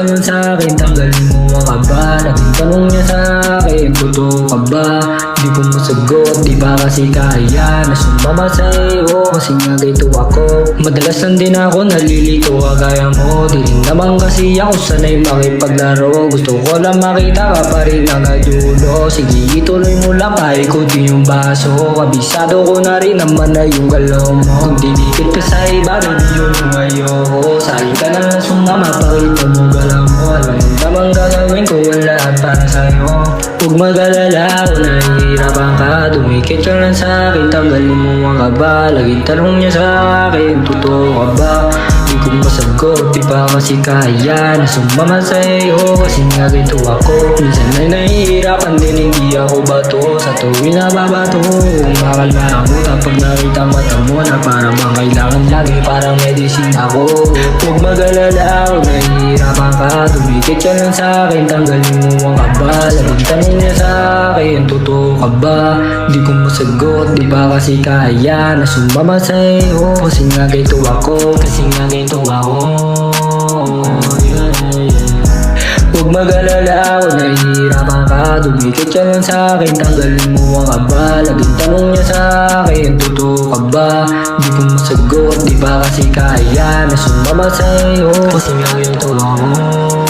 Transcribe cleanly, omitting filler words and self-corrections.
lang sa akin, tanggalin mo ang kaba. Naging tanong niya sa akin, totoo ka ba? Di ko masagot, di ba kasi kaya na sumama sa'yo, kasi nga ganito ako. Madalas lang din ako nalilito, kagaya mo. Di rin naman kasi ako sanay makipaglaro. Gusto ko lang makita ka pa rin hanggang dulo. Sige, ituloy mo lang kahit kunti yung baso. Kabisado ko na rin naman na yung galaw mo. Kung dinikit ka sa iba, baby yun yung ayoko. Sali ka na lang sumama, pakita mo galaw mo. Alam mo naman gagawin ko ang lahat para sa'yo. Huwag mag-alala kung nahihirapan ka, dumikit ka lang sa akin, tanggalin mo ang kaba. Laging tanong niya sa akin, totoo ka ba? Di ko masagot, di ba kasi kaya na sumama sa'yo, kasi nga ganito ako. Minsan ay nahihirapan din, hindi ako bato. Sa tuwing nababato, kumakalma ako kapag nakita mata mo na parang bang kailangan lagi, parang medicine ako. Huwag mag-alala kung nahihirapan ka, dumikit ka lang sa akin, tanggalin mo ang kaba. Laging tanong niya sa akin, totoo ka ba? Di ko masagot, di ba kasi kaya na sumama sa'yo, kasi nga ganito ako, kasi nga ganito ako. Huwag mag-alala kung nahihirapan ka, dumikit ka lang sa akin, tanggalin mo ang kaba. Laging tanong niya sa akin, totoo ka ba? Di ko masagot, di ba kasi kaya na sumama sa'yo, kasi nga ganito ako.